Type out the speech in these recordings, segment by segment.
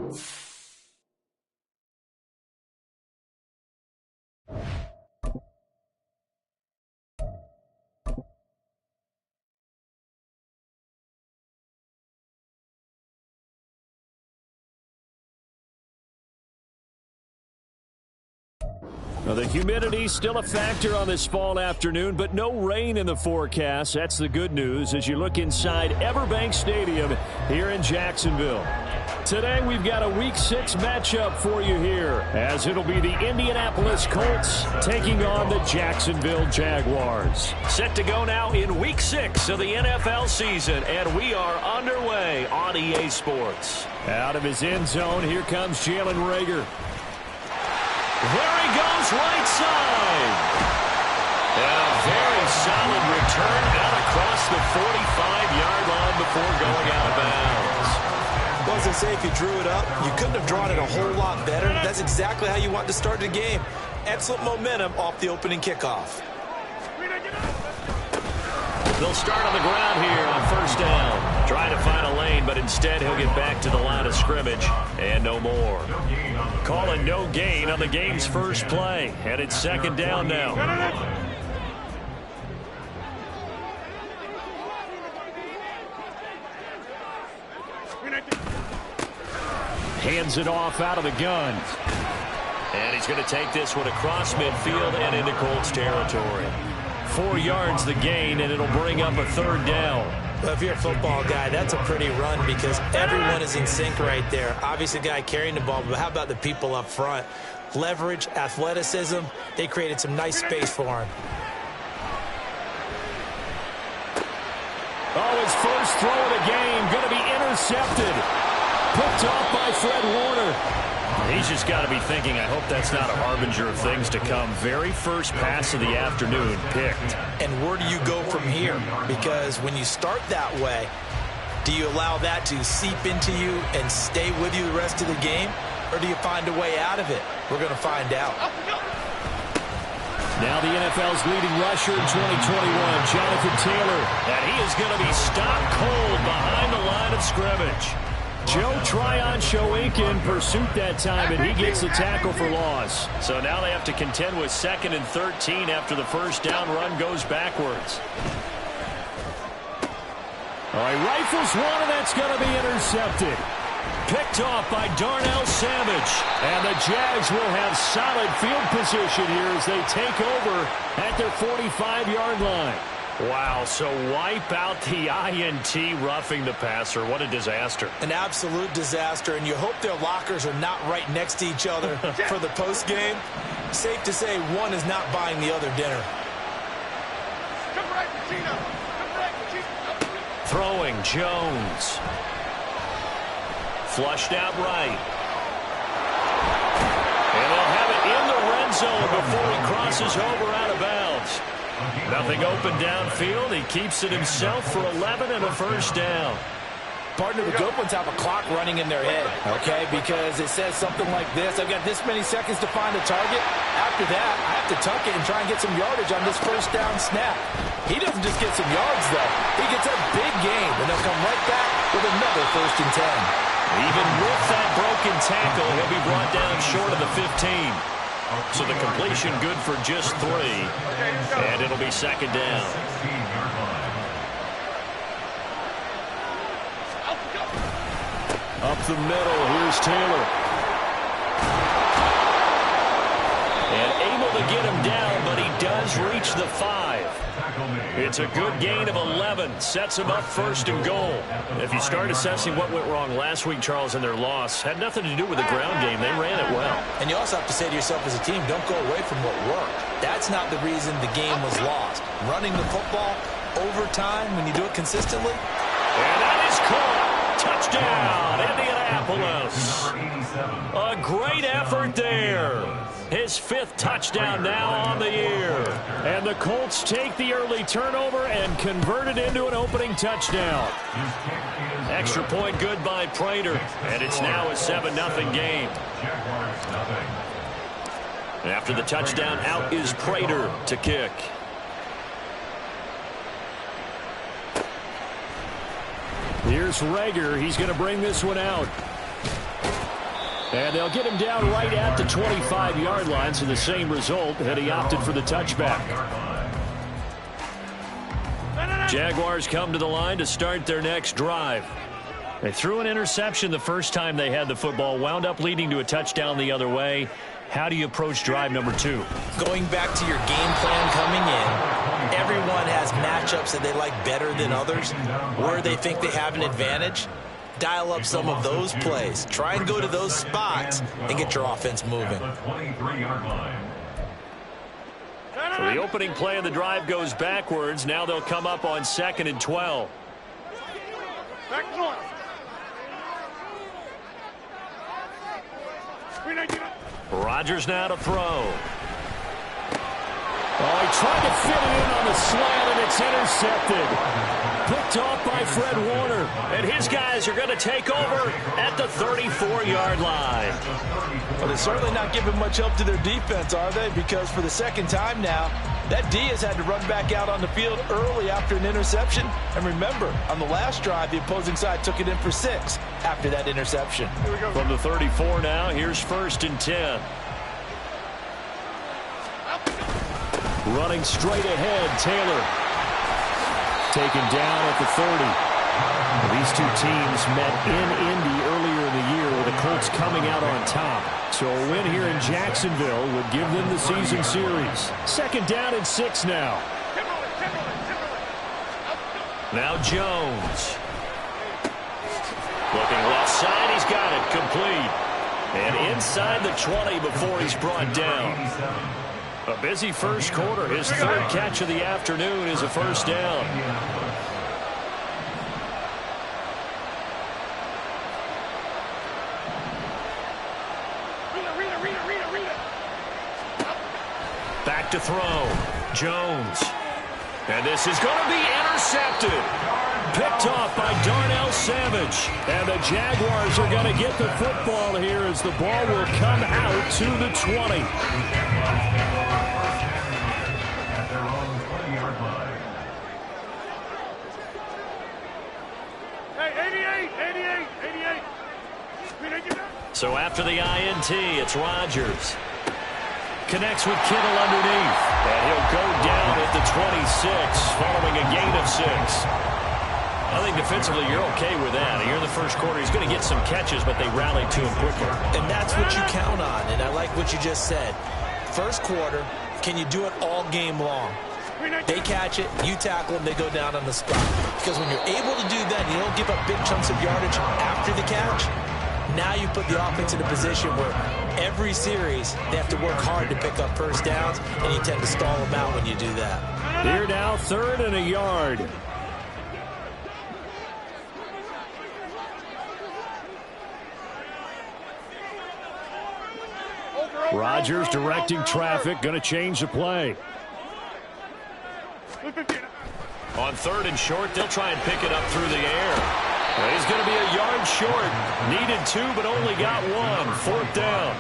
Well, the humidity still a factor on this fall afternoon, but no rain in the forecast. That's the good news as you look inside Everbank Stadium here in Jacksonville. Today we've got a Week 6 matchup for you here, as it'll be the Indianapolis Colts taking on the Jacksonville Jaguars. Set to go now in Week 6 of the NFL season, and we are underway on EA Sports. Out of his end zone, here comes Jalen Reagor. There he goes, right side. And a very solid return out across the 45-yard line before going out of bounds. Well, as I say, if you drew it up, you couldn't have drawn it a whole lot better. That's exactly how you want to start the game. Excellent momentum off the opening kickoff. They'll start on the ground here on first down. Trying to find a lane, but instead he'll get back to the line of scrimmage and no more. Calling no gain on the game's first play. And it's second down now. Hands it off out of the gun. And he's going to take this one across midfield and into Colts territory. 4 yards the gain, and it'll bring up a third down. Well, if you're a football guy, that's a pretty run because everyone is in sync right there. Obviously, the guy carrying the ball, but how about the people up front? Leverage, athleticism, they created some nice space for him. Oh, his first throw of the game going to be intercepted. Picked off by Fred Warner. He's just got to be thinking, I hope that's not a harbinger of things to come. Very first pass of the afternoon picked. And where do you go from here? Because when you start that way, do you allow that to seep into you and stay with you the rest of the game? Or do you find a way out of it? We're going to find out. Now the NFL's leading rusher in 2021, Jonathan Taylor. And he is going to be stopped cold behind the line of scrimmage. Joe Tryon-Shoyinka in pursuit that time, and he gets the tackle for loss. So now they have to contend with 2nd and 13 after the first down run goes backwards. All right, rifles one, and that's going to be intercepted. Picked off by Darnell Savage. And the Jags will have solid field position here as they take over at their 45-yard line. Wow, so wipe out the INT roughing the passer. What a disaster. An absolute disaster, and you hope their lockers are not right next to each other for the postgame. Safe to say one is not buying the other dinner. Throwing Jones. Flushed out right. And they'll have it in the red zone before he crosses over out of bounds. Nothing open downfield. He keeps it himself for 11 and a first down. Partner, the good ones have a clock running in their head, okay? Because it says something like this. I've got this many seconds to find a target. After that, I have to tuck it and try and get some yardage on this first down snap. He doesn't just get some yards, though. He gets a big gain, and they'll come right back with another 1st and 10. Even with that broken tackle, he'll be brought down short of the 15. So the completion good for just 3. And it'll be second down. Up the middle, here's Taylor. And able to get him down, but he does reach the 5. It's a good gain of 11. Sets him up 1st and goal. If you start assessing what went wrong last week, Charles, in their loss, had nothing to do with the ground game. They ran it well. And you also have to say to yourself as a team, don't go away from what worked. That's not the reason the game was lost. Running the football over time when you do it consistently. And that is caught. Touchdown, Indianapolis. A great effort there. His 5th touchdown now on the year. And the Colts take the early turnover and convert it into an opening touchdown. Extra point good by Prater. And it's now a 7-0 game. After the touchdown, out is Prater to kick. Here's Reagor. He's going to bring this one out. And they'll get him down right at the 25-yard line, so the same result, and he opted for the touchback. Jaguars come to the line to start their next drive. They threw an interception the first time they had the football, wound up leading to a touchdown the other way. How do you approach drive number 2? Going back to your game plan coming in, everyone has matchups that they like better than others, where they think they have an advantage. Dial up some of those plays. Try and go to those spots and get your offense moving. So the opening play of the drive goes backwards. Now they'll come up on 2nd and 12. Rodgers now to throw. Oh, he tried to fit it in on the slant, and it's intercepted. Picked off by Fred Warner. And his guys are going to take over at the 34-yard line. Well, they're certainly not giving much help to their defense, are they? Because for the second time now, that D has had to run back out on the field early after an interception. And remember, on the last drive, the opposing side took it in for 6 after that interception. From the 34 now, here's 1st and 10. Running straight ahead, Taylor. Taken down at the 30. These two teams met in Indy earlier in the year with the Colts coming out on top. So a win here in Jacksonville would give them the season series. 2nd down and 6 now. Now Jones. Looking left side, he's got it complete. And inside the 20 before he's brought down. A busy first quarter. His 3rd catch of the afternoon is a 1st down. Back to throw. Jones. And this is going to be intercepted. Picked off by Darnell Savage. And the Jaguars are going to get the football here as the ball will come out to the 20. So after the INT, it's Rodgers. Connects with Kittle underneath. And he'll go down at the 26 following a gain of 6. I think defensively you're okay with that. Here in the first quarter, he's going to get some catches, but they rallied to him quickly. And that's what you count on, and I like what you just said. First quarter, can you do it all game long? They catch it, you tackle them, they go down on the spot. Because when you're able to do that, you don't give up big chunks of yardage after the catch. Now you put the offense in a position where every series they have to work hard to pick up first downs, and you tend to stall them out when you do that. Here now, 3rd and a yard. Rodgers directing traffic, going to change the play. On 3rd and short, they'll try and pick it up through the air. Well, he's going to be a yard short. Needed 2, but only got 1. 4th down.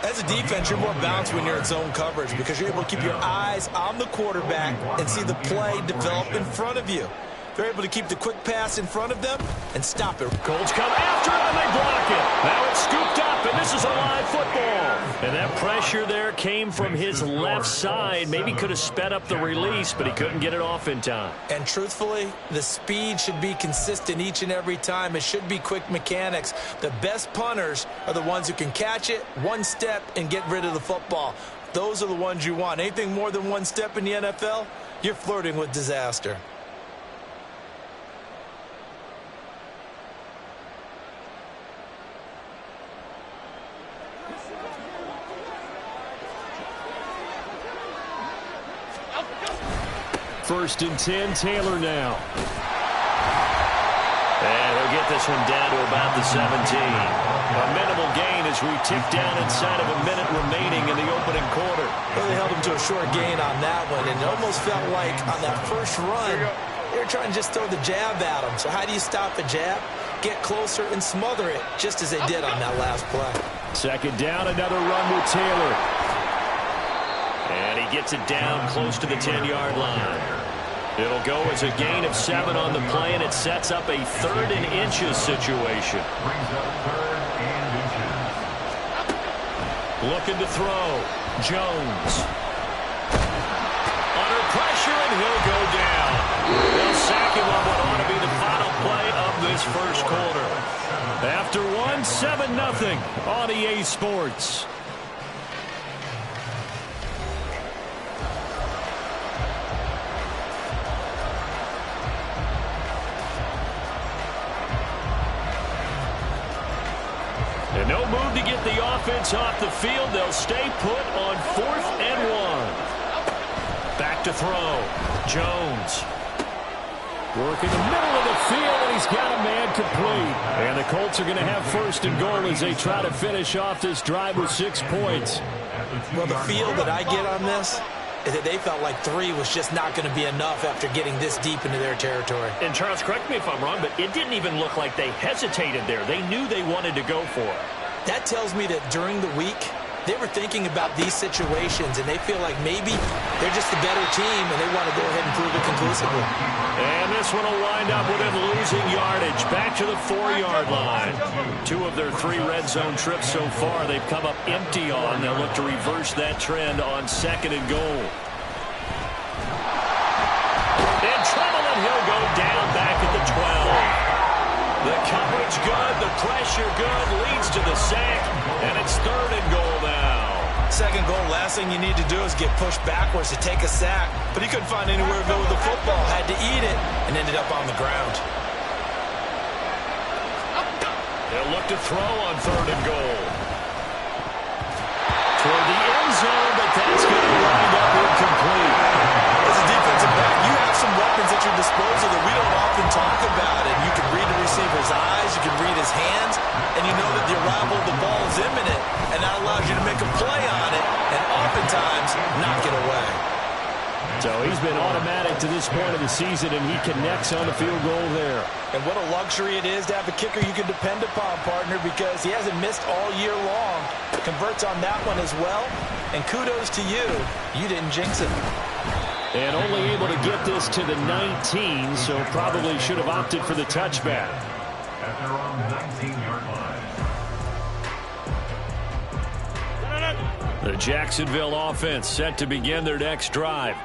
As a defense, you're more balanced when you're in zone coverage because you're able to keep your eyes on the quarterback and see the play develop in front of you. They're able to keep the quick pass in front of them and stop it. Colts come after it, and they block it. Now it's scooped up, and this is a live football. And that pressure there came from his left side. Maybe could have sped up the release, but he couldn't get it off in time. And truthfully, the speed should be consistent each and every time. It should be quick mechanics. The best punters are the ones who can catch it, one step, and get rid of the football. Those are the ones you want. Anything more than one step in the NFL, you're flirting with disaster. First and 10, Taylor now. And he'll get this one down to about the 17. A minimal gain as we tick down inside of a minute remaining in the opening quarter. Really held him to a short gain on that one, and it almost felt like on that first run, they were trying to just throw the jab at him. So how do you stop a jab? Get closer and smother it, just as they did on that last play. 2nd down, another run with Taylor. And he gets it down close to the 10-yard line. It'll go as a gain of 7 on the play, and it sets up a 3rd and inches situation. Looking to throw. Jones. Under pressure, and he'll go down. They'll sack him on what ought to be the final play of this first quarter. After one, 7-0 on EA Sports. And no move to get the offense off the field. They'll stay put on 4th and 1. Back to throw. Jones. Working the middle of the field, and he's got a man complete. And the Colts are going to have 1st and goal as they try to finish off this drive with 6 points. Well, the feel that I get on this is that they felt like 3 was just not going to be enough after getting this deep into their territory. And Charles, correct me if I'm wrong, but it didn't even look like they hesitated there. They knew they wanted to go for it. That tells me that during the week, they were thinking about these situations, and they feel like maybe they're just the better team, and they want to go ahead and prove it conclusively. And this one will wind up with them losing yardage. Back to the 4-yard line. 2 of their 3 red zone trips so far they've come up empty on. They'll look to reverse that trend on 2nd and goal. In trouble, and he'll go down back at the 12. The coverage good, the pressure good, leads to the sack, and it's 3rd and goal now. 2nd goal, last thing you need to do is get pushed backwards to take a sack, but he couldn't find anywhere to go with the football, had to eat it, and ended up on the ground. They'll look to throw on 3rd and goal. Toward the end zone, but that's going to wind up incomplete. As a defensive back, you have some weapons at your disposal that we don't often talk about. And you can read the receiver's eyes, you can read his hands, and you know that the arrival of the ball is imminent, and that allows you to make a play on it and oftentimes knock it away. So he's been automatic to this point of the season, and he connects on the field goal there. And what a luxury it is to have a kicker you can depend upon, partner, because he hasn't missed all year long. Converts on that one as well, and kudos to you. You didn't jinx it. And only able to get this to the 19, so probably should have opted for the touchback. At their own 19-yard line. The Jacksonville offense set to begin their next drive.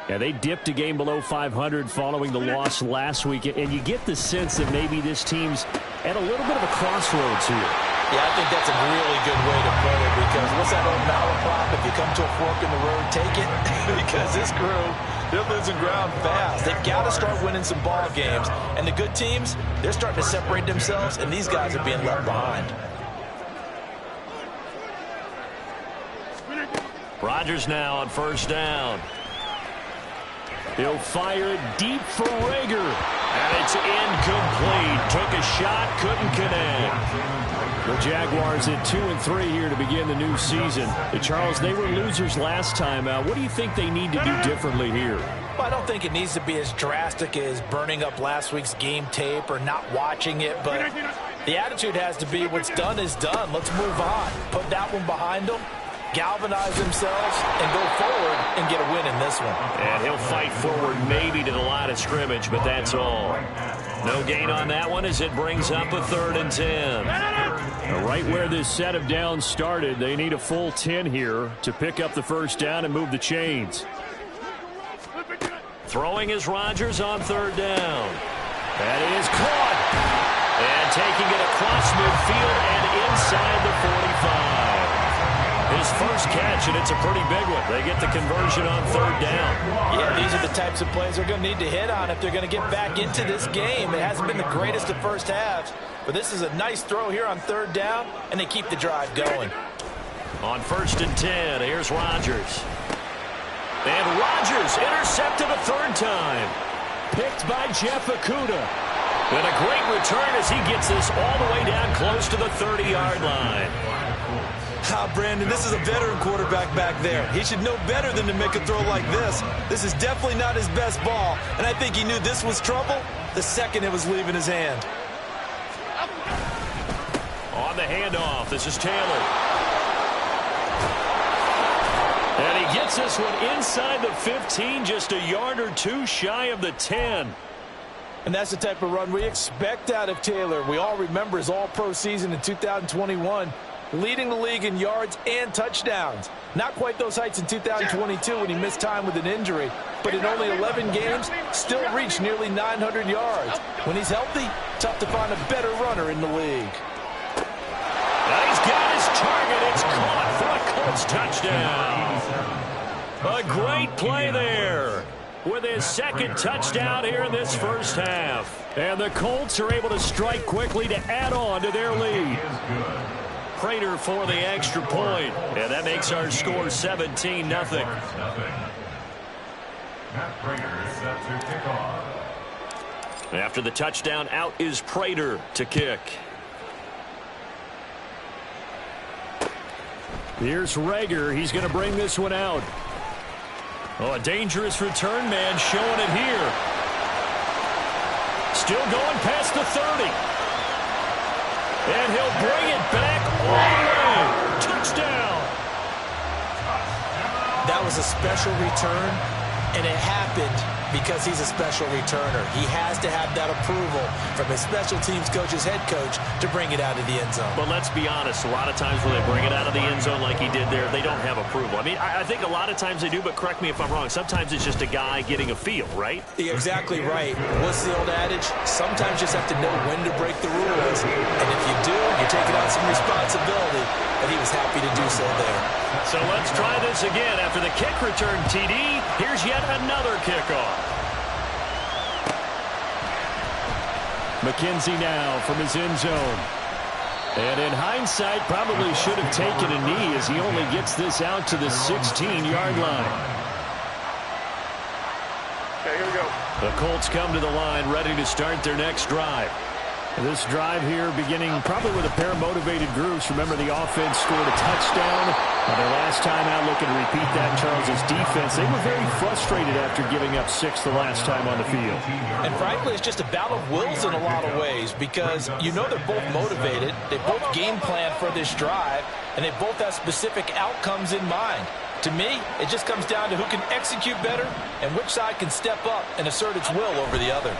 Yeah, they dipped a game below 500 following the loss last week, and you get the sense that maybe this team's at a little bit of a crossroads here. Yeah, I think that's a really good way to put it, because what's that old malaprop? If you come to a fork in the road, take it. Because this crew, they're losing ground fast. They've got to start winning some ball games. And the good teams, they're starting to separate themselves, and these guys are being left behind. Rodgers now on 1st down. He'll fire it deep for Rager. And it's incomplete. Took a shot, couldn't connect. The Jaguars at 2-3 here to begin the new season. Charles, they were losers last time. What do you think they need to do differently here? Well, I don't think it needs to be as drastic as burning up last week's game tape or not watching it, but the attitude has to be what's done is done. Let's move on. Put that one behind them, galvanize themselves, and go forward and get a win in this one. And he'll fight forward maybe to the line of scrimmage, but that's all. No gain on that one as it brings up a 3rd and 10. Right where this set of downs started, they need a full 10 here to pick up the 1st down and move the chains. Throwing is Rodgers on 3rd down. That is caught. And taking it across midfield and inside the 45. His first catch, and it's a pretty big one. They get the conversion on 3rd down. Yeah, these are the types of plays they're going to need to hit on if they're going to get back into this game. It hasn't been the greatest of first halves, but this is a nice throw here on 3rd down, and they keep the drive going. On 1st and 10, here's Rodgers. And Rodgers intercepted a 3rd time. Picked by Jeff Okudah. And a great return as he gets this all the way down close to the 30-yard line. Brandon, this is a veteran quarterback back there. He should know better than to make a throw like this. This is definitely not his best ball, and I think he knew this was trouble the second it was leaving his hand. On the handoff, this is Taylor. And he gets this one inside the 15, just a yard or two shy of the 10. And that's the type of run we expect out of Taylor. We all remember his all-pro season in 2021. leading the league in yards and touchdowns. Not quite those heights in 2022 when he missed time with an injury, but in only 11 games, still reached nearly 900 yards. When he's healthy, tough to find a better runner in the league. And he's got his target. It's caught for a Colts touchdown. A great play there with his second touchdown here in this first half. And the Colts are able to strike quickly to add on to their lead. Prater for the extra point, and that makes our score 17-0. After the touchdown, out is Prater to kick. Here's Rager. He's going to bring this one out. Oh, a dangerous return man showing it here. Still going past the 30. And he'll bring it back all the way. Touchdown. That was a special return, and it happened because he's a special returner. He has to have that approval from his special teams coach's head coach to bring it out of the end zone. But let's be honest, a lot of times when they bring it out of the end zone like he did there, they don't have approval. I mean, I think a lot of times they do, but correct me if I'm wrong. Sometimes it's just a guy getting a feel, right? You're exactly right. What's the old adage? Sometimes you just have to know when to break the rules. And if you do, you're taking on some responsibility. But he was happy to do so there. So let's try this again. After the kick return, TD, here's yet another kickoff. McKenzie now from his end zone. And in hindsight, probably should have taken a knee as he only gets this out to the 16-yard line. Okay, here we go. The Colts come to the line ready to start their next drive. This drive here beginning probably with a pair of motivated groups. Remember, the offense scored a touchdown. Their last time out looking to repeat that in Charles' defense. They were very frustrated after giving up 6 the last time on the field. And frankly, it's just a battle of wills in a lot of ways because you know they're both motivated. They both game plan for this drive, and they both have specific outcomes in mind. To me, it just comes down to who can execute better and which side can step up and assert its will over the other.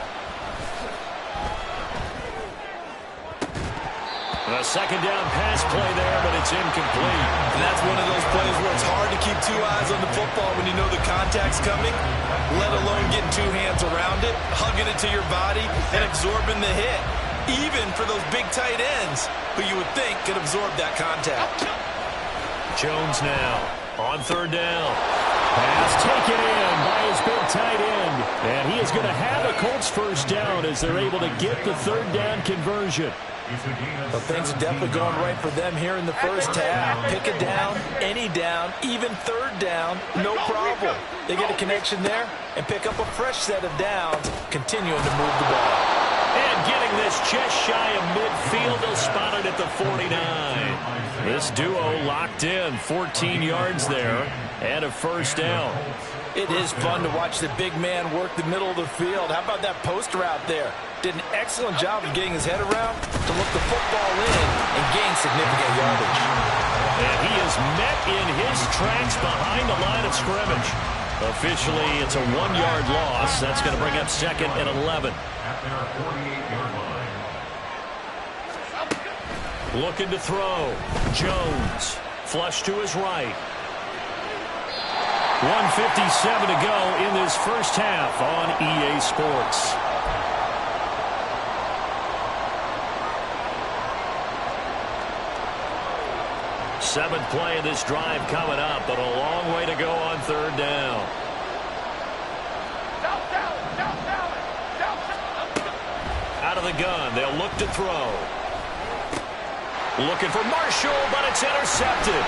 A second down pass play there, but it's incomplete. And that's one of those plays where it's hard to keep two eyes on the football when you know the contact's coming, let alone getting two hands around it, hugging it to your body, and absorbing the hit. Even for those big tight ends who you would think could absorb that contact. Jones now on third down. Pass taken in by his big tight end. And he is going to have a Colts first down as they're able to get the third down conversion. Well, things are definitely going right for them here in the first half. Pick a down, any down, even third down, no problem. They get a connection there and pick up a fresh set of downs, continuing to move the ball. And getting this just shy of midfield, they'll spot it at the 49. This duo locked in, 14 yards there, and a first down. It is fun to watch the big man work the middle of the field. How about that post route there? Did an excellent job of getting his head around to look the football in and gain significant yardage. And he is met in his tracks behind the line of scrimmage. Officially, it's a 1-yard loss. That's going to bring up second and 11. At their 48-yard line. Looking to throw. Jones. Flush to his right. 1:57 to go in this first half on EA Sports. Seventh play of this drive coming up, but a long way to go on third down. Out of the gun, they'll look to throw. Looking for Marshall, but it's intercepted.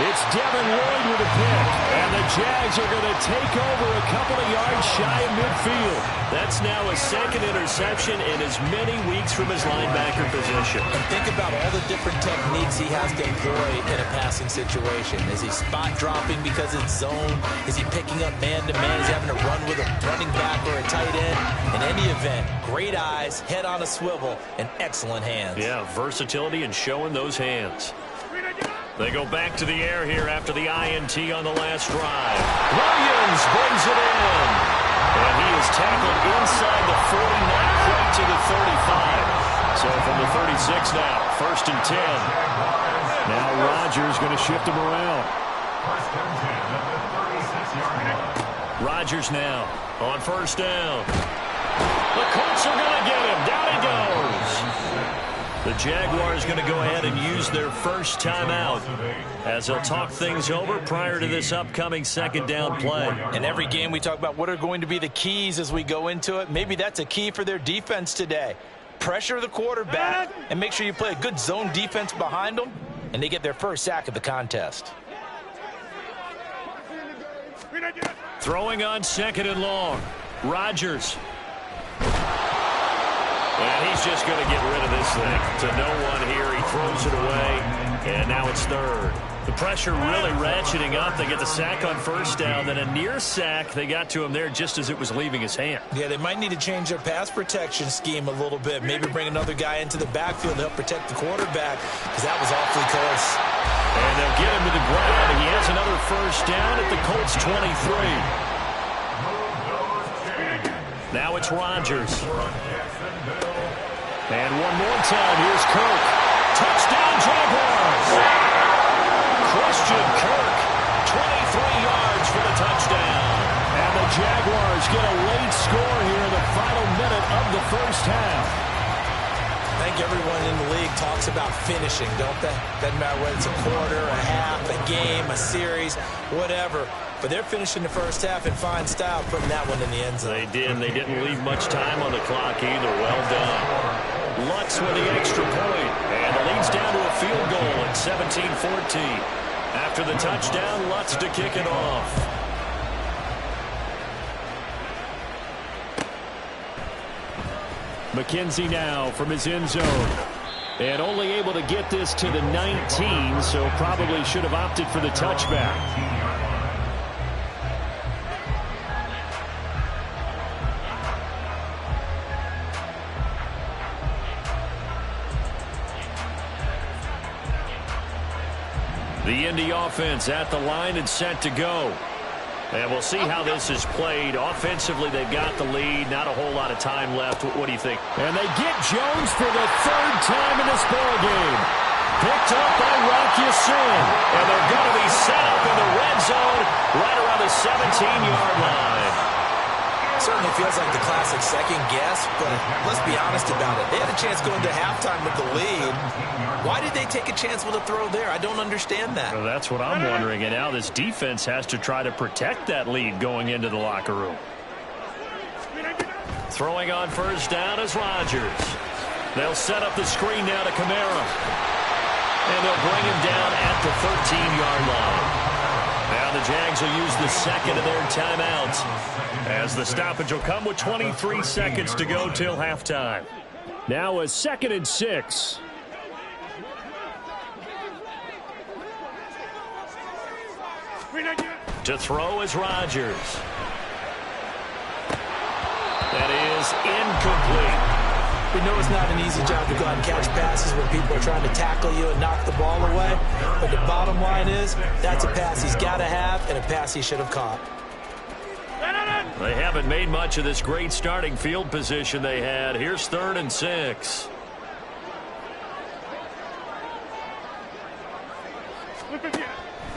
It's Devin Lloyd with a pick, and the Jags are going to take over a couple of yards shy of midfield. That's now a second interception in as many weeks from his linebacker position. And think about all the different techniques he has to employ in a passing situation. Is he spot dropping because it's zone? Is he picking up man-to-man? Is he having to run with a running back or a tight end? In any event, great eyes, head on a swivel, and excellent hands. Yeah, versatility and showing those hands. They go back to the air here after the INT on the last drive. Williams brings it in. And he is tackled inside the 40, not quite to the 35. So from the 36 now, first and 10. Now Rodgers going to shift him around. Rodgers now on first down. The Colts are going to get him. Down he goes. The Jaguars going to go ahead and use their first timeout as they'll talk things over prior to this upcoming second down play. In every game we talk about what are going to be the keys as we go into it. Maybe that's a key for their defense today. Pressure the quarterback and make sure you play a good zone defense behind them, and they get their first sack of the contest. Throwing on second and long. Rodgers. And he's just going to get rid of this thing. To no one here. He throws it away. And now it's third. The pressure really ratcheting up. They get the sack on first down. Then a near sack. They got to him there just as it was leaving his hand. Yeah, they might need to change their pass protection scheme a little bit. Maybe bring another guy into the backfield to help protect the quarterback, because that was awfully close. And they'll get him to the ground. He has another first down at the Colts 23. Now it's Rodgers. And one more time, here's Kirk. Touchdown, Jaguars! Christian Kirk, 23 yards for the touchdown. And the Jaguars get a late score here in the final minute of the first half. I think everyone in the league talks about finishing, don't they? Doesn't matter whether it's a quarter, a half, a game, a series, whatever. But they're finishing the first half in fine style, putting that one in the end zone. They did. They didn't leave much time on the clock either. Well done. Lutz with the extra point. And it leads down to a field goal at 17-14. After the touchdown, Lutz to kick it off. McKenzie now from his end zone. And only able to get this to the 19, so probably should have opted for the touchback. The Indy offense at the line and set to go. And we'll see how this is played. Offensively, they've got the lead. Not a whole lot of time left. What do you think? And they get Jones for the third time in this ballgame. Picked up by Rock Ya-Sin. And they're going to be set up in the red zone right around the 17-yard line. Certainly feels like the classic second guess, but let's be honest about it. They had a chance going to halftime with the lead. Why did they take a chance with a throw there? I don't understand that. Well, that's what I'm wondering. And now this defense has to try to protect that lead going into the locker room. Throwing on first down is Rodgers. They'll set up the screen now to Kamara. And they'll bring him down at the 13-yard line. Now the Jags will use the second of their timeouts, as the stoppage will come with 23 seconds to go till halftime. Now a 2nd and 6. To throw is Rodgers. That is incomplete. We know it's not an easy job to go out and catch passes when people are trying to tackle you and knock the ball away. But the bottom line is, that's a pass he's got to have and a pass he should have caught. They haven't made much of this great starting field position they had. Here's 3rd and 6.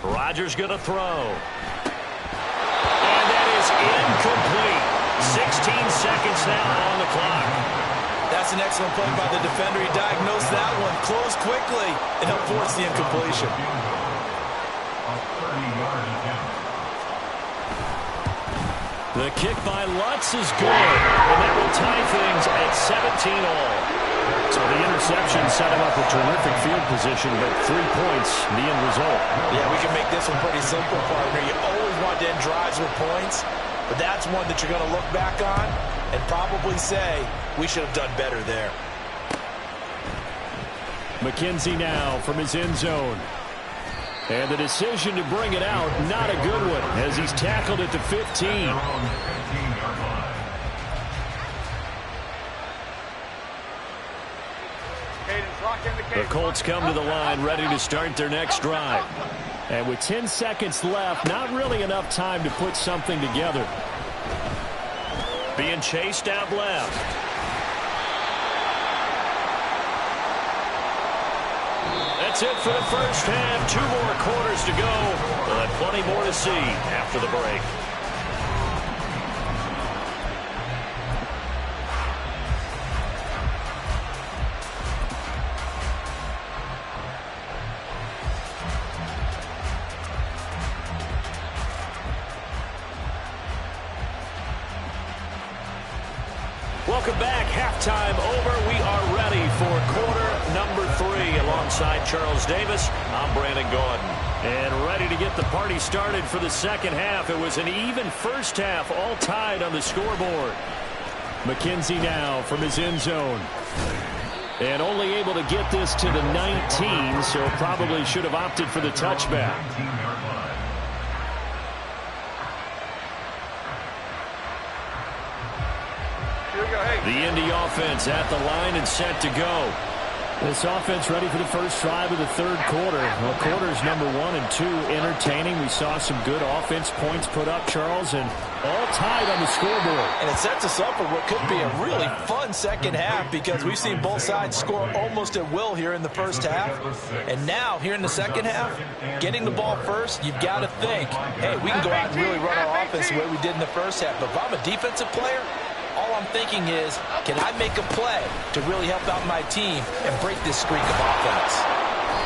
Rodgers going to throw. And that is incomplete. 16 seconds now on the clock. That's an excellent play by the defender. He diagnosed that one, closed quickly, and helped force the incompletion. The kick by Lutz is good, and that will tie things at 17 all. So the interception set him up a terrific field position, but 3 points, the end result. Yeah, we can make this one pretty simple, partner. You always want to end drives with points, but that's one that you're going to look back on and probably say, we should have done better there. McKenzie now from his end zone. And the decision to bring it out, not a good one, as he's tackled at the 15. The Colts come to the line ready to start their next drive. And with 10 seconds left, not really enough time to put something together. Being chased out left. That's it for the first half. 2 more quarters to go. We'll have plenty more to see after the break. Welcome back. Halftime over. We are ready for quarter number 3. Alongside Charles Davis, I'm Brandon Gordon. And ready to get the party started for the second half. It was an even first half, all tied on the scoreboard. McKenzie now from his end zone. And only able to get this to the 19, so probably should have opted for the touchback. The Indy offense at the line and set to go. This offense ready for the first drive of the third quarter. Well, quarters number 1 and 2 entertaining. We saw some good offense points put up, Charles, and all tied on the scoreboard. And it sets us up for what could be a really fun second half because we've seen both sides score almost at will here in the first half. And now, here in the second half, getting the ball first, you've got to think, hey, we can go out and really run our offense the way we did in the first half. But if I'm a defensive player, all I'm thinking is, can I make a play to really help out my team and break this streak of offense?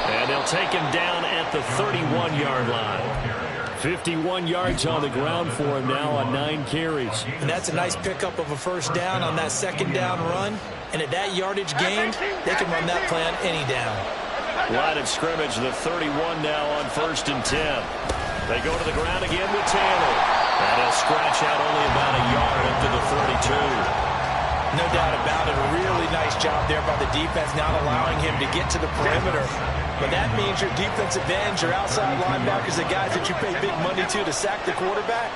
And they'll take him down at the 31-yard line. 51 yards on the ground for him now on 9 carries. And that's a nice pickup of a first down on that second down run. And at that yardage gained, they can run that play on any down. Line of scrimmage, the 31 now on 1st and 10. They go to the ground again with Taylor. And he'll scratch out only about a yard up to the 32. No doubt about it. A really nice job there by the defense, not allowing him to get to the perimeter. But that means your defensive ends, your outside linebackers, the guys that you pay big money to sack the quarterback,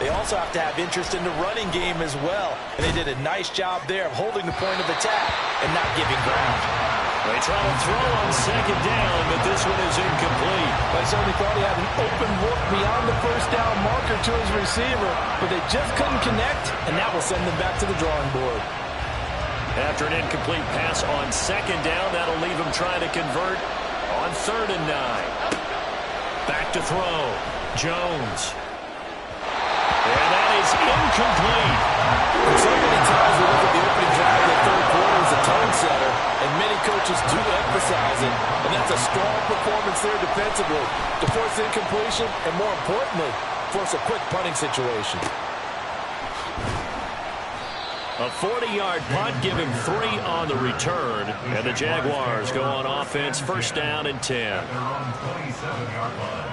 they also have to have interest in the running game as well. And they did a nice job there of holding the point of attack and not giving ground. They try to throw on second down, but this one is incomplete. I certainly thought he had an open look beyond the first down marker to his receiver, but they just couldn't connect, and that will send them back to the drawing board. After an incomplete pass on second down, that'll leave them trying to convert on 3rd and 9. Back to throw. Jones. And that is incomplete. So many times we look at the opening drive of the third quarter as a tone setter, and many coaches do emphasize it, and that's a strong performance there defensively to force incompletion and, more importantly, force a quick punting situation. A 40-yard punt, give him 3 on the return, and the Jaguars go on offense, 1st down and 10. They're on 27-yard line.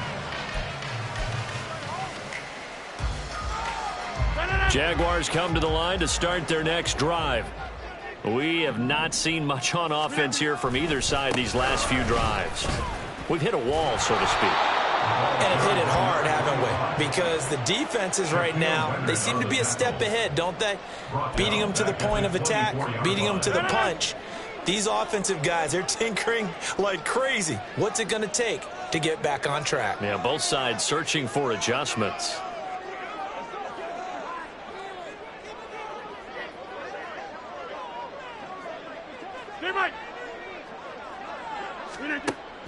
Jaguars come to the line to start their next drive. We have not seen much on offense here from either side these last few drives. We've hit a wall, so to speak. And have hit it hard, haven't we? Because the defenses right now, they seem to be a step ahead, don't they? Beating them to the point of attack, beating them to the punch. These offensive guys, they're tinkering like crazy. What's it going to take to get back on track? Yeah, both sides searching for adjustments.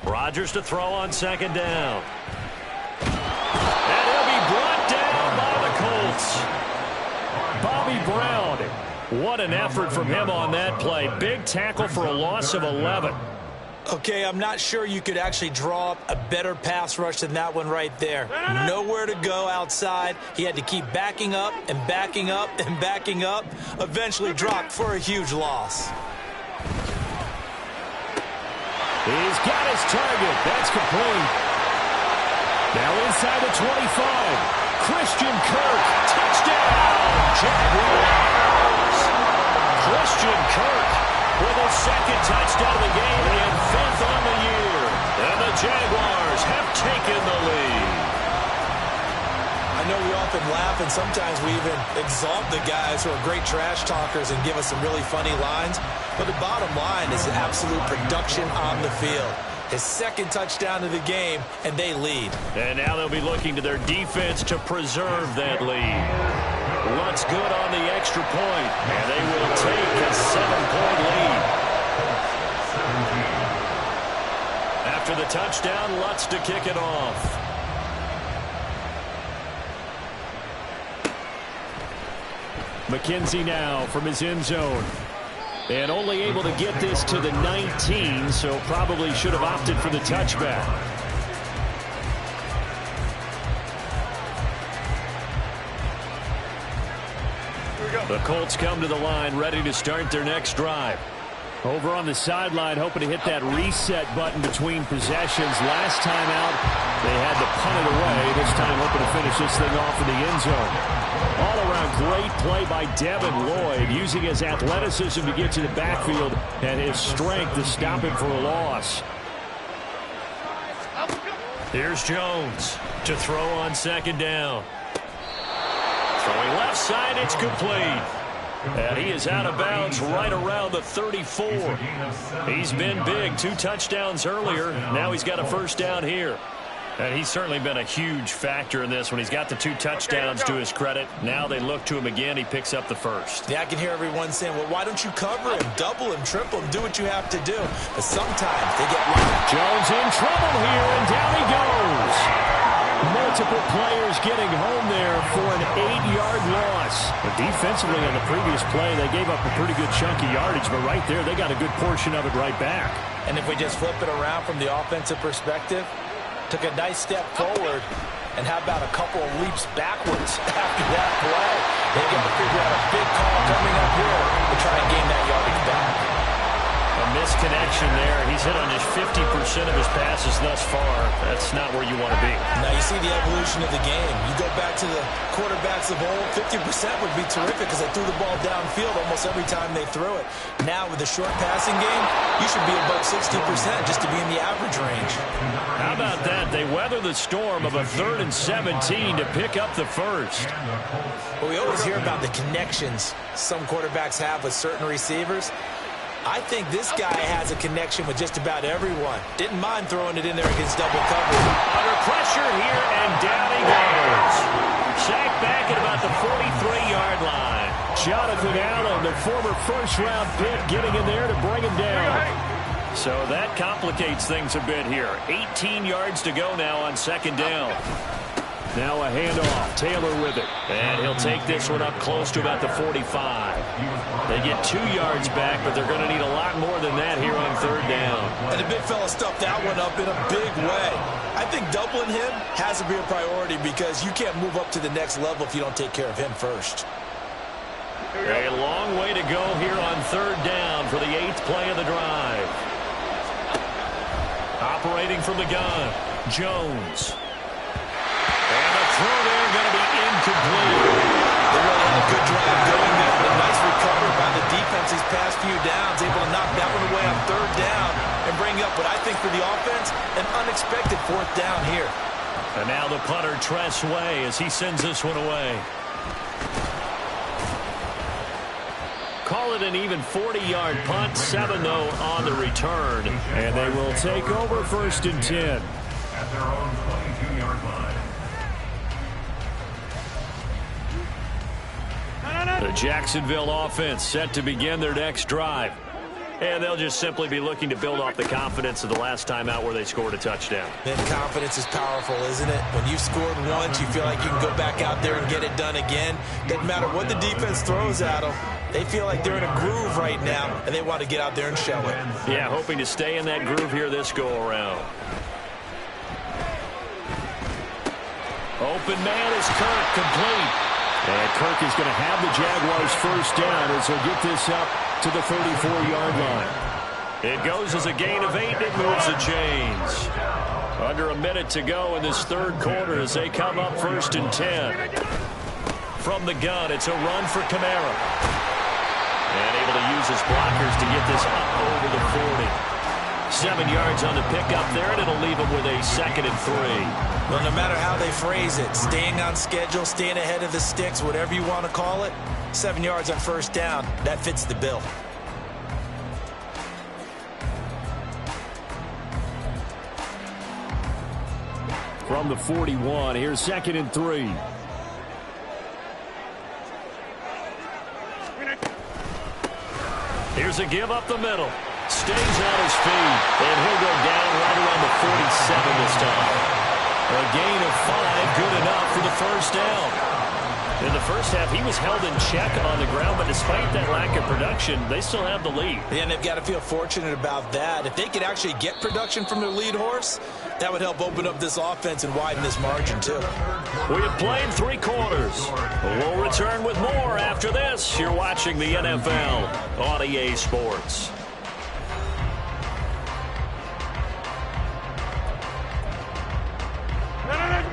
Rodgers to throw on second down. And he'll be brought down by the Colts. Bobby Brown. What an effort from him on that play. Big tackle for a loss of 11. Okay, I'm not sure you could actually draw up a better pass rush than that one right there. Nowhere to go outside. He had to keep backing up and backing up and backing up. Eventually dropped for a huge loss. He's got his target. That's complete. Now inside the 25. Christian Kirk. Touchdown, Jaguars. Christian Kirk with his 2nd touchdown of the game and 5th on the year. And the Jaguars have taken the lead. I know we often laugh, and sometimes we even exalt the guys who are great trash talkers and give us some really funny lines. But the bottom line is absolute production on the field. His 2nd touchdown of the game, and they lead. And now they'll be looking to their defense to preserve that lead. What's good on the extra point, and they will take a 7-point lead. After the touchdown, Lutz to kick it off. McKenzie now from his end zone. And only able to get this to the 19, so probably should have opted for the touchback. The Colts come to the line, ready to start their next drive. Over on the sideline, hoping to hit that reset button between possessions. Last time out, they had to punt it away. This time hoping to finish this thing off in the end zone. All around great play by Devin Lloyd, using his athleticism to get to the backfield and his strength to stop him for a loss. Here's Jones to throw on second down. Throwing left side, it's complete. And he is out of bounds right around the 34. He's been big. 2 touchdowns earlier. Now he's got a first down here. And he's certainly been a huge factor in this when he's got the 2 touchdowns to his credit. Now they look to him again. He picks up the first. Yeah, I can hear everyone saying, well, why don't you cover him, double him, triple him, do what you have to do. But sometimes they get lucky. Jones in trouble here, and down he goes. Multiple players getting home there for an 8-yard loss. But defensively on the previous play, they gave up a pretty good chunk of yardage, but right there they got a good portion of it right back. And if we just flip it around from the offensive perspective, took a nice step forward, and how about a couple of leaps backwards after that play? They got to figure out a big call coming up here to try and gain that yardage back. A misconnection there. He's hit on just 50% of his passes thus far. That's not where you want to be. Now you see the evolution of the game. You go back to the quarterbacks of old, 50% would be terrific because they threw the ball downfield almost every time they threw it. Now with the short passing game, you should be above 60% just to be in the average range. How about that? They weather the storm of a 3rd and 17 to pick up the first. Well, we always hear about the connections some quarterbacks have with certain receivers. I think this guy has a connection with just about everyone. Didn't mind throwing it in there against double coverage. Under pressure here, and down he goes. Sacked back at about the 43-yard line. Jonathan Allen, the former first-round pick, getting in there to bring him down. So that complicates things a bit here. 18 yards to go now on second down. Now a handoff. Taylor with it. And he'll take this one up close to about the 45. They get 2 yards back, but they're going to need a lot more than that here on third down. And the big fella stuffed that one up in a big way. I think doubling him has to be a priority because you can't move up to the next level if you don't take care of him first. A long way to go here on third down for the 8th play of the drive. Operating from the gun, Jones. And the throw there going to be incomplete. They really had a good drive going there. A nice recovery by the defense these past few downs. Able to knock that one away on third down and bring up what I think for the offense, an unexpected 4th down here. And now the punter, Tress Way, as he sends this one away. Call it an even 40-yard punt, 7-0 on the return. And they will take over 1st and 10. At their own 22-yard line. The Jacksonville offense set to begin their next drive. And they'll just simply be looking to build off the confidence of the last time out where they scored a touchdown. Then confidence is powerful, isn't it? When you've scored once, you feel like you can go back out there and get it done again. Doesn't matter what the defense throws at them. They feel like they're in a groove right now, and they want to get out there and show it. Yeah, hoping to stay in that groove here this go-around. Open man is Kirk, complete. And Kirk is going to have the Jaguars first down as he'll get this up to the 34-yard line. It goes as a gain of 8. It moves the chains. Under a minute to go in this third quarter as they come up 1st and 10. From the gun, it's a run for Kamara. And able to use his blockers to get this up over the 40. 7 yards on the pickup there, and it'll leave him with a 2nd and 3. Well, no matter how they phrase it, staying on schedule, staying ahead of the sticks, whatever you want to call it, 7 yards on first down, that fits the bill. From the 41, here's 2nd and 3. Here's a give up the middle. Stays on his feet, and he'll go down right around the 47 this time. A gain of 5, good enough for the first down. In the first half, he was held in check on the ground, but despite that lack of production, they still have the lead. Yeah, and they've got to feel fortunate about that. If they could actually get production from their lead horse, that would help open up this offense and widen this margin, too. We have played 3 quarters. We'll return with more after this. You're watching the NFL on EA Sports.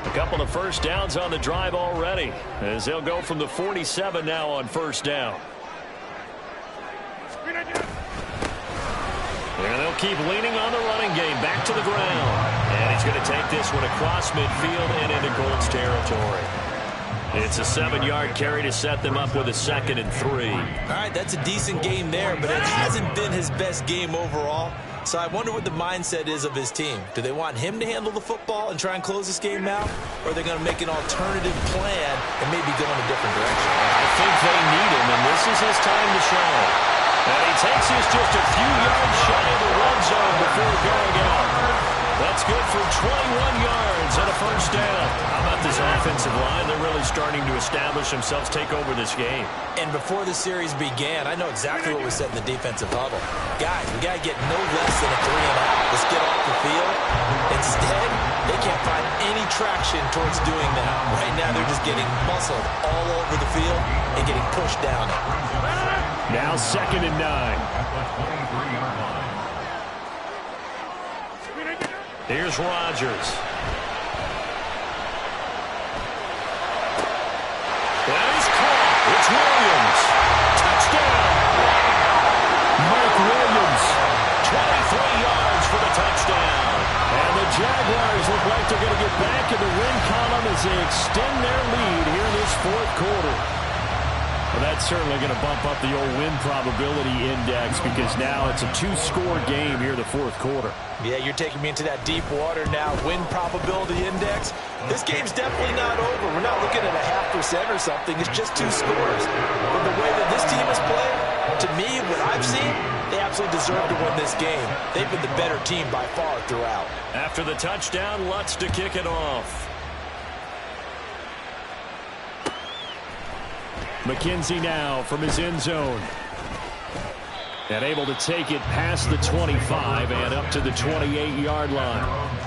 A couple of first downs on the drive already, as they'll go from the 47 now on first down. And they'll keep leaning on the running game back to the ground. And he's going to take this one across midfield and into Gold's territory. It's a 7-yard carry to set them up with a 2nd and 3. All right, that's a decent game there, but it hasn't been his best game overall. So I wonder what the mindset is of his team. Do they want him to handle the football and try and close this game out? Or are they going to make an alternative plan and maybe go in a different direction? I think they need him, and this is his time to shine. And he takes this just a few yards shy of the red zone before going out. That's good for 21 yards and a first down. How about this offensive line? They're really starting to establish themselves, take over this game. And before the series began, I know exactly what was said in the defensive huddle. Guys, we got to get no less than a 3-and-out. Let's get off the field. Instead, they can't find any traction towards doing that. Right now, they're just getting muscled all over the field and getting pushed down. Now 2nd and 9. Here's Rodgers. That is caught. It's Williams. Touchdown. Mike Williams. 23 yards for the touchdown. And the Jaguars look like they're going to get back in the win column as they extend their lead here in this 4th quarter. Well, that's certainly going to bump up the old win probability index because now it's a 2-score game here in the 4th quarter. Yeah, you're taking me into that deep water now. Win probability index. This game's definitely not over. We're not looking at a 0.5% or something. It's just 2 scores. But the way that this team has played, to me, what I've seen, they absolutely deserve to win this game. They've been the better team by far throughout. After the touchdown, Lutz to kick it off. McKenzie now from his end zone. And able to take it past the 25 and up to the 28-yard line.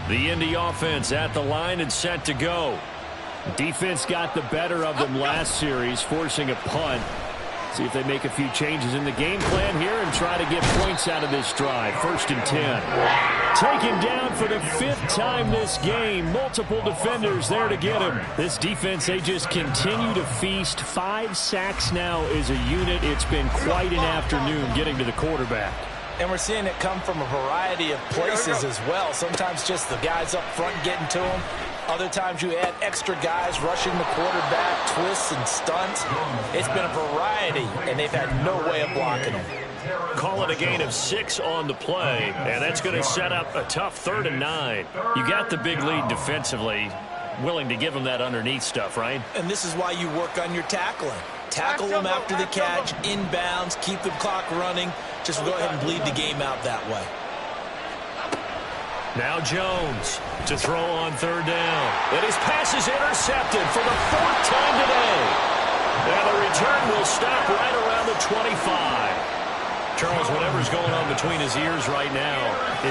The Indy offense at the line and set to go. Defense got the better of them last series, forcing a punt. See if they make a few changes in the game plan here and try to get points out of this drive. 1st and 10. Taken down for the 5th time this game. Multiple defenders there to get him. This defense, they just continue to feast. 5 sacks now as a unit. It's been quite an afternoon getting to the quarterback. And we're seeing it come from a variety of places as well. Sometimes just the guys up front getting to him. Other times you add extra guys rushing the quarterback, twists and stunts. It's been a variety, and they've had no way of blocking them. Call it a gain of 6 on the play, and that's going to set up a tough 3rd and 9. You got the big lead defensively, willing to give them that underneath stuff, right? And this is why you work on your tackling. Tackle them after the catch, inbounds, keep the clock running. Just go ahead and bleed the game out that way. Now Jones to throw on 3rd down. And his pass is intercepted for the 4th time today. And the return will stop right around the 25. Charles, whatever's going on between his ears right now,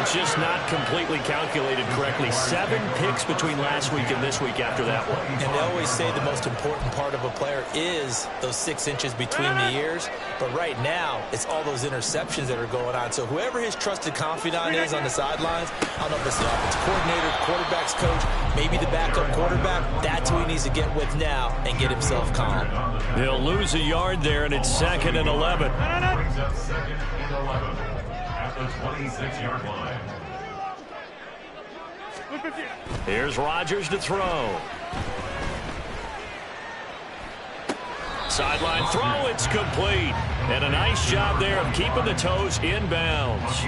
it's just not completely calculated correctly. 7 picks between last week and this week after that one. And they always say the most important part of a player is those 6 inches between the ears. But right now, it's all those interceptions that are going on. So whoever his trusted confidant is on the sidelines, I don't know if it's the offensive coordinator, quarterback's coach, maybe the backup quarterback, that's who he needs to get with now and get himself calm. They'll lose a yard there, and it's 2nd and 11. Brings up 2nd and 11 at the 26-yard line. Here's Rodgers to throw. Sideline throw, it's complete. And a nice job there of keeping the toes inbounds.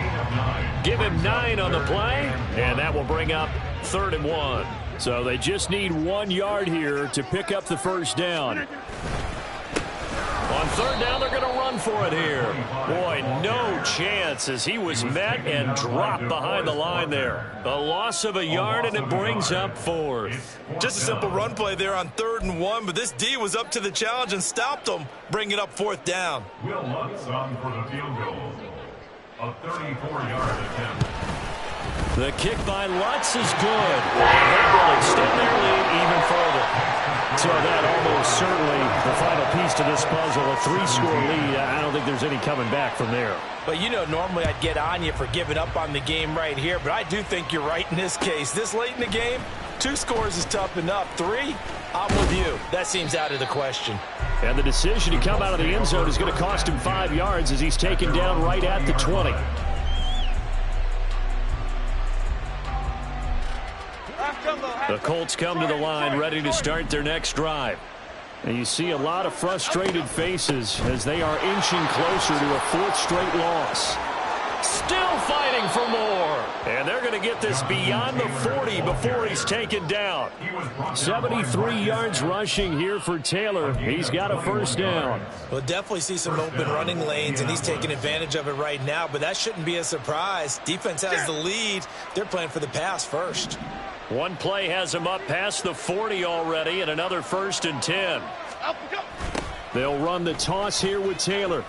Give him 9 on the play, and that will bring up 3rd and 1. So they just need 1 yard here to pick up the first down. On third down, they're going to run for it here. Boy, no chance as he was met and dropped behind the line there. A loss of a yard, and it brings up fourth. Just a simple run play there on 3rd and 1, but this D was up to the challenge and stopped them, bringing up 4th down. Will Lutz on for the field goal. A 34-yard attempt. The kick by Lutz is good. And they will extend their lead even further. So that almost certainly the final piece to this puzzle, a 3-score lead. I don't think there's any coming back from there. But, you know, normally I'd get on you for giving up on the game right here, but I do think you're right in this case. This late in the game, 2 scores is tough enough. 3, I'm with you. That seems out of the question. And the decision to come out of the end zone is going to cost him 5 yards as he's taken down right at the 20. The Colts come to the line ready to start their next drive. And you see a lot of frustrated faces as they are inching closer to a 4th straight loss. Still fighting for more. And they're going to get this beyond the 40 before he's taken down. 73 yards rushing here for Taylor. He's got a first down. We'll definitely see some open running lanes, and he's taking advantage of it right now, but that shouldn't be a surprise. Defense has the lead. They're playing for the pass first. One play has him up past the 40 already, and another 1st and 10. They'll run the toss here with Taylor.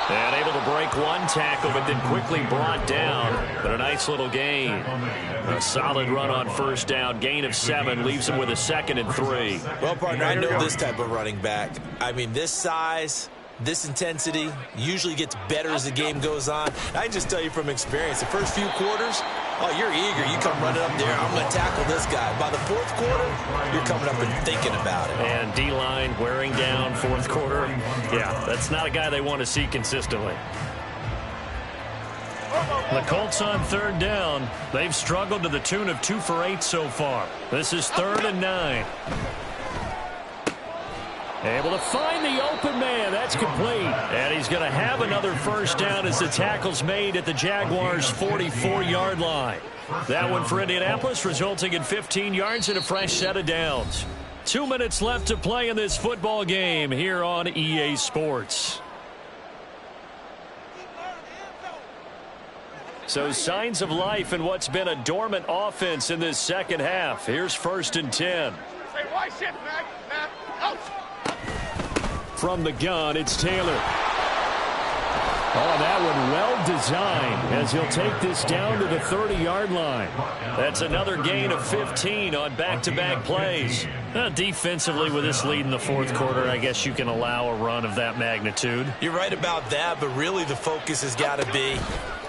And able to break one tackle, but then quickly brought down. But a nice little gain. A solid run on first down. Gain of 7 leaves him with a 2nd and 3. Well, partner, I know this type of running back. I mean, this size, this intensity usually gets better as the game goes on. I can just tell you from experience, the first few quarters, oh, you're eager. You come running up there, I'm going to tackle this guy. By the 4th quarter, you're coming up and thinking about it. And D-line wearing down 4th quarter. Yeah, that's not a guy they want to see consistently. The Colts on 3rd down. They've struggled to the tune of 2 for 8 so far. This is 3rd and 9. Able to find the open man. That's complete. And he's going to have another first down as the tackle's made at the Jaguars' 44-yard line. That one for Indianapolis, resulting in 15 yards and a fresh set of downs. 2 minutes left to play in this football game here on EA Sports. So signs of life in what's been a dormant offense in this second half. Here's 1st and 10. From the gun, it's Taylor. Oh, that one well designed as he'll take this down to the 30-yard line. That's another gain of 15 on back-to-back plays. Defensively, with this lead in the 4th quarter, I guess you can allow a run of that magnitude. You're right about that, but really the focus has got to be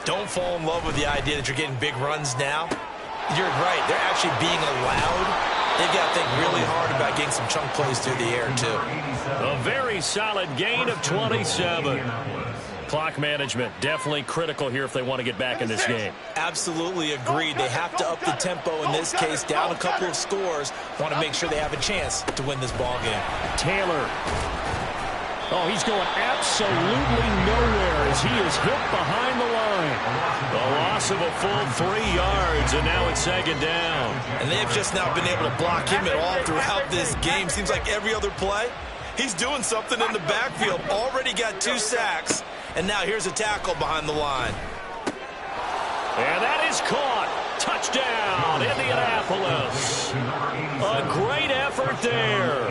don't fall in love with the idea that you're getting big runs now. You're right. They're actually being allowed. They've got to think really hard about getting some chunk plays through the air, too. A very solid gain of 27. Clock management, definitely critical here if they want to get back in this game. Absolutely agreed. They have to up the tempo in this case, down a couple of scores. Want to make sure they have a chance to win this ball game. Taylor. Oh, he's going absolutely nowhere as he is hit behind the line. A loss of a full 3 yards, and now it's 2nd down. And they've just not been able to block him at all throughout this game. Seems like every other play, he's doing something in the backfield. Already got 2 sacks, and now here's a tackle behind the line. And that is caught. Touchdown, Indianapolis. A great effort there.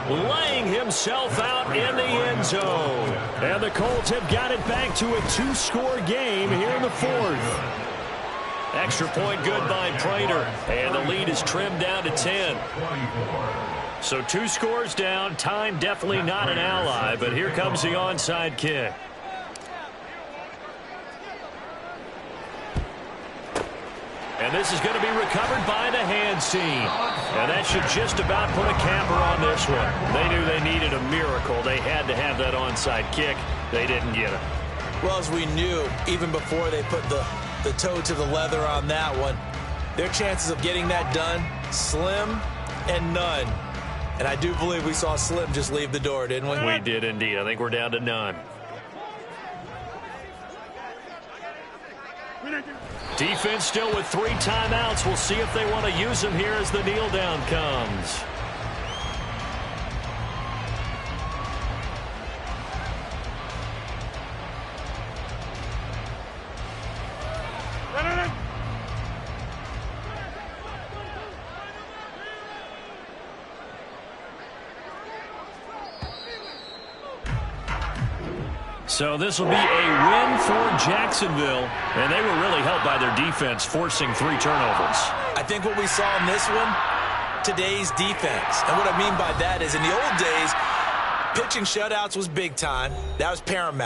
Laying himself out in the end zone. And the Colts have got it back to a 2-score game here in the 4th. Extra point good by Prater. And the lead is trimmed down to 10. So 2 scores down. Time definitely not an ally, but here comes the onside kick. And this is going to be recovered by the hands team. And that should just about put a capper on this one. They knew they needed a miracle. They had to have that onside kick. They didn't get it. Well, as we knew, even before they put the toe to the leather on that one, their chances of getting that done, slim and none. And I do believe we saw Slim just leave the door, didn't we? We did indeed. I think we're down to none. Defense still with 3 timeouts. We'll see if they want to use them here as the kneel down comes. So this will be a win for Jacksonville, and they were really helped by their defense forcing 3 turnovers. I think what we saw in this one, today's defense. And what I mean by that is in the old days, pitching shutouts was big time. That was paramount.